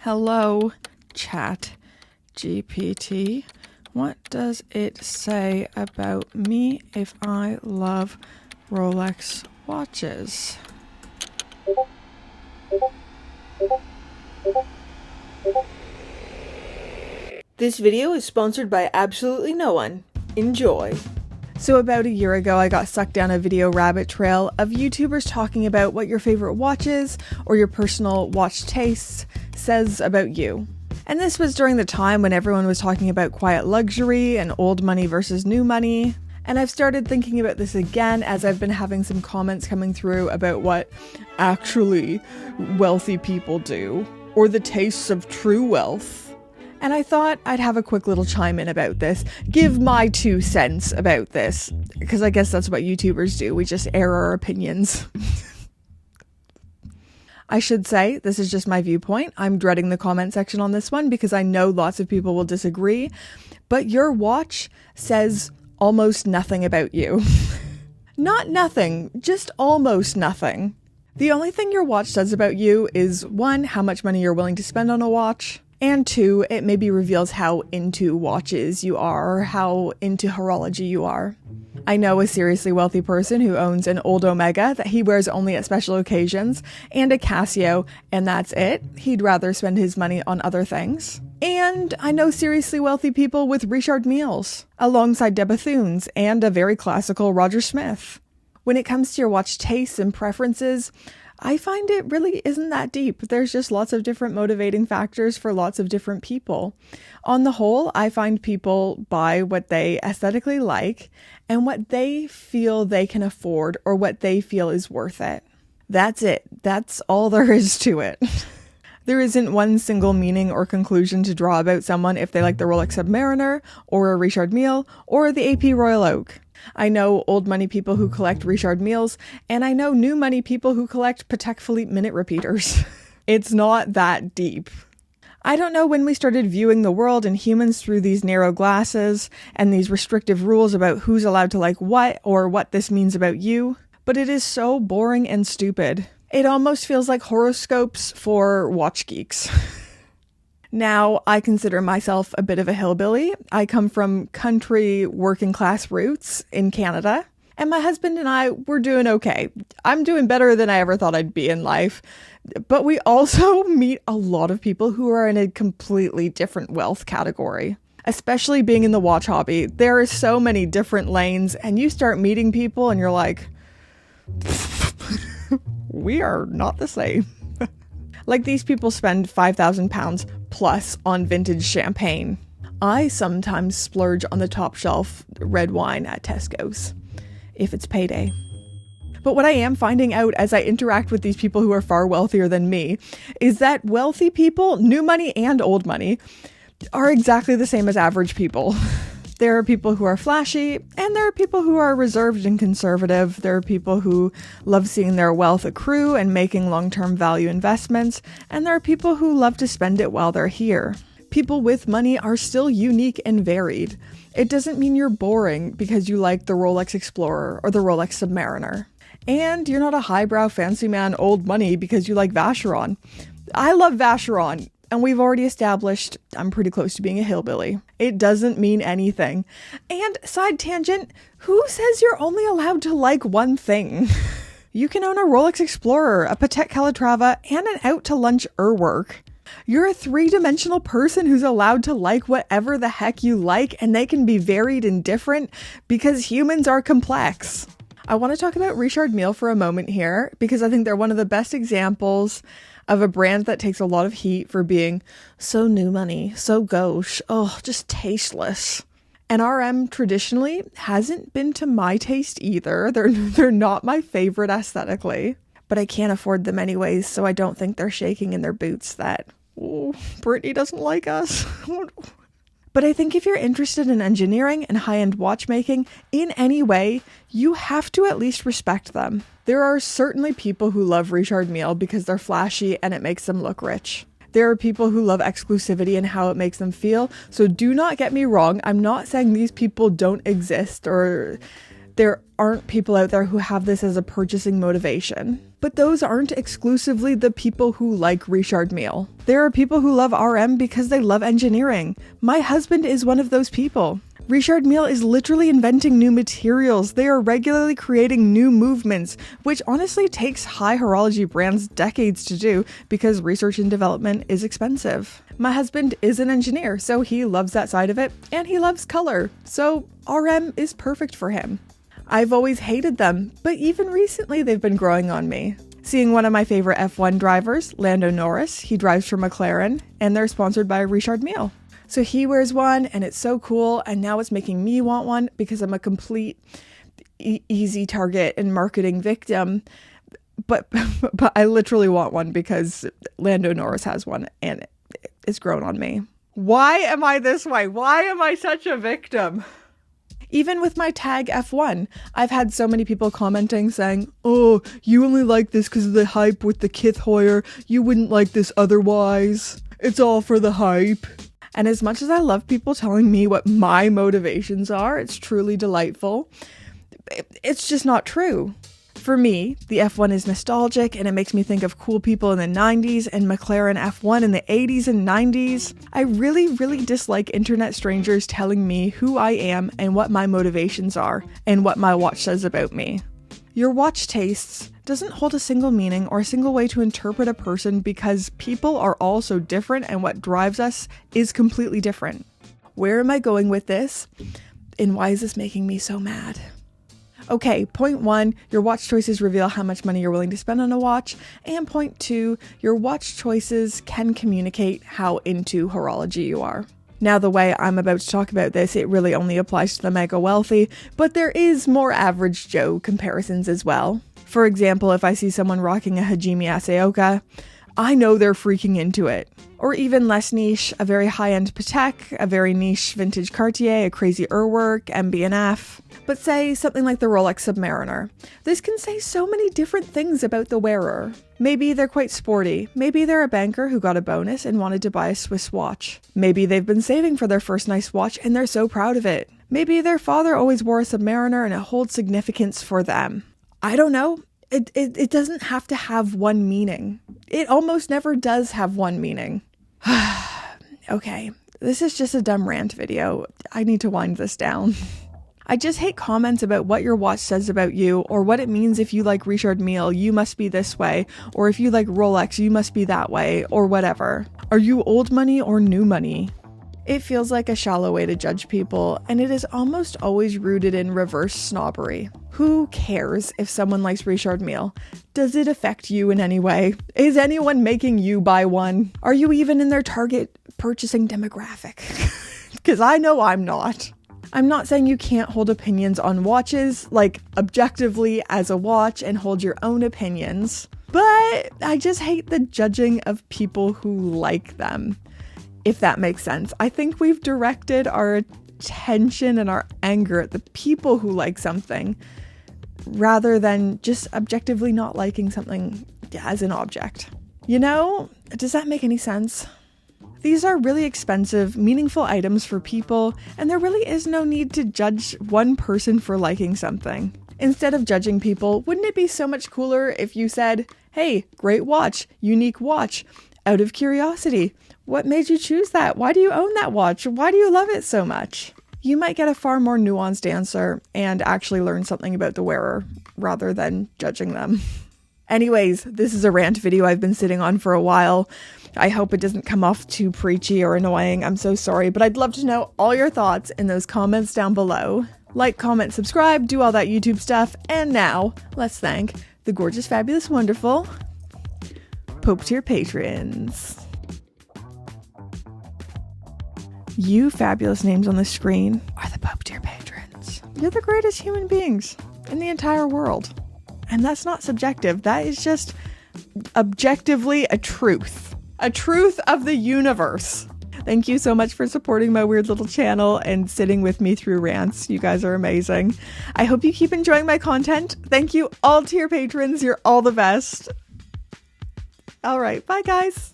Hello, Chat GPT. What does it say about me if I love Rolex watches? This video is sponsored by absolutely no one. Enjoy. So about a year ago, I got sucked down a video rabbit trail of YouTubers talking about what your favorite watches or your personal watch tastes says about you. And this was during the time when everyone was talking about quiet luxury and old money versus new money. And I've started thinking about this again as I've been having some comments coming through about what actually wealthy people do, or the tastes of true wealth. And I thought I'd have a quick little chime in about this, give my 2 cents about this, because I guess that's what YouTubers do, we just air our opinions. I should say, this is just my viewpoint. I'm dreading the comment section on this one because I know lots of people will disagree, but your watch says almost nothing about you. Not nothing, just almost nothing. The only thing your watch says about you is 1, how much money you're willing to spend on a watch, and 2, it maybe reveals how into watches you are, or how into horology you are. I know a seriously wealthy person who owns an old Omega that he wears only at special occasions, and a Casio, and that's it. He'd rather spend his money on other things. And I know seriously wealthy people with Richard Mille, alongside De Bethunes, and a very classical Roger Smith. When it comes to your watch tastes and preferences, I find it really isn't that deep. There's just lots of different motivating factors for lots of different people. On the whole, I find people buy what they aesthetically like and what they feel they can afford or what they feel is worth it. That's it. That's all there is to it. There isn't one single meaning or conclusion to draw about someone if they like the Rolex Submariner or a Richard Mille or the AP Royal Oak. I know old money people who collect Richard Milles, and I know new money people who collect Patek Philippe minute repeaters. It's not that deep. I don't know when we started viewing the world and humans through these narrow glasses and these restrictive rules about who's allowed to like what or what this means about you, but it is so boring and stupid. It almost feels like horoscopes for watch geeks. Now, I consider myself a bit of a hillbilly. I come from country working class roots in Canada, and my husband and I, we're doing okay. I'm doing better than I ever thought I'd be in life, but we also meet a lot of people who are in a completely different wealth category. Especially being in the watch hobby, there are so many different lanes, and you start meeting people and you're like, we are not the same. Like, these people spend £5,000 plus on vintage champagne. I sometimes splurge on the top shelf red wine at Tesco's, if it's payday. But what I am finding out as I interact with these people who are far wealthier than me is that wealthy people, new money and old money, are exactly the same as average people. There are people who are flashy, and there are people who are reserved and conservative. There are people who love seeing their wealth accrue and making long-term value investments, and there are people who love to spend it while they're here. People with money are still unique and varied. It doesn't mean you're boring because you like the Rolex Explorer or the Rolex Submariner. And you're not a highbrow fancy man old money because you like Vacheron. I love Vacheron. And we've already established I'm pretty close to being a hillbilly. It doesn't mean anything. And side tangent, who says you're only allowed to like one thing? You can own a Rolex Explorer, a Patek Calatrava, and an out-to-lunch Urwerk. You're a 3-dimensional person who's allowed to like whatever the heck you like, and they can be varied and different because humans are complex. I want to talk about Richard Mille for a moment here because I think they're one of the best examples of a brand that takes a lot of heat for being so new money, so gauche, just tasteless. And RM traditionally hasn't been to my taste either. They're not my favorite aesthetically, but I can't afford them anyways, so I don't think they're shaking in their boots that, Brittany doesn't like us. But I think if you're interested in engineering and high-end watchmaking in any way, you have to at least respect them. There are certainly people who love Richard Mille because they're flashy and it makes them look rich. There are people who love exclusivity and how it makes them feel. So do not get me wrong. I'm not saying these people don't exist or there aren't people out there who have this as a purchasing motivation. But those aren't exclusively the people who like Richard Mille. There are people who love RM because they love engineering. My husband is one of those people. Richard Mille is literally inventing new materials. They are regularly creating new movements, which honestly takes high horology brands decades to do because research and development is expensive. My husband is an engineer, so he loves that side of it, and he loves color, so RM is perfect for him. I've always hated them, but even recently they've been growing on me. Seeing one of my favorite F1 drivers, Lando Norris, he drives for McLaren, and they're sponsored by Richard Mille. So he wears one and it's so cool, and now it's making me want one because I'm a complete easy target and marketing victim. But I literally want one because Lando Norris has one and it's grown on me. Why am I this way? Why am I such a victim? Even with my tag F1, I've had so many people commenting saying, oh, you only like this because of the hype with the Kith Hoyer. You wouldn't like this otherwise. It's all for the hype. And as much as I love people telling me what my motivations are, it's truly delightful. It's just not true. For me, the F1 is nostalgic and it makes me think of cool people in the 90s and McLaren F1 in the 80s and 90s. I really, really dislike internet strangers telling me who I am and what my motivations are and what my watch says about me. Your watch tastes doesn't hold a single meaning or a single way to interpret a person because people are all so different and what drives us is completely different. Where am I going with this? And why is this making me so mad? Okay, point 1, your watch choices reveal how much money you're willing to spend on a watch. And point 2, your watch choices can communicate how into horology you are. Now, the way I'm about to talk about this, it really only applies to the mega wealthy, but there is more average Joe comparisons as well. For example, if I see someone rocking a Hajime Asaoka, I know they're freaking into it. Or even less niche, a very high-end Patek, a very niche vintage Cartier, a crazy Urwerk, MB&F. But say something like the Rolex Submariner. This can say so many different things about the wearer. Maybe they're quite sporty. Maybe they're a banker who got a bonus and wanted to buy a Swiss watch. Maybe they've been saving for their first nice watch and they're so proud of it. Maybe their father always wore a Submariner and it holds significance for them. I don't know. It doesn't have to have one meaning. It almost never does have one meaning. Okay, this is just a dumb rant video. I need to wind this down. I just hate comments about what your watch says about you, or what it means if you like Richard Mille, you must be this way, or if you like Rolex, you must be that way, or whatever. Are you old money or new money? It feels like a shallow way to judge people, and it is almost always rooted in reverse snobbery. Who cares if someone likes Richard Mille? Does it affect you in any way? Is anyone making you buy one? Are you even in their target purchasing demographic? Because I know I'm not. I'm not saying you can't hold opinions on watches, like objectively as a watch, and hold your own opinions, but I just hate the judging of people who like them. If that makes sense. I think we've directed our attention and our anger at the people who like something rather than just objectively not liking something as an object. You know, does that make any sense? These are really expensive, meaningful items for people, and there really is no need to judge one person for liking something. Instead of judging people, wouldn't it be so much cooler if you said, hey, great watch, unique watch, out of curiosity, what made you choose that? Why do you own that watch? Why do you love it so much? You might get a far more nuanced answer and actually learn something about the wearer rather than judging them. Anyways, this is a rant video I've been sitting on for a while. I hope it doesn't come off too preachy or annoying. I'm so sorry, but I'd love to know all your thoughts in those comments down below. Like, comment, subscribe, do all that YouTube stuff. And now, let's thank the gorgeous, fabulous, wonderful Pope tier patrons. You fabulous names on the screen are the Pope tier patrons. You're the greatest human beings in the entire world. And that's not subjective. That is just objectively a truth. A truth of the universe. Thank you so much for supporting my weird little channel and sitting with me through rants. You guys are amazing. I hope you keep enjoying my content. Thank you all tier patrons. You're all the best. All right. Bye, guys.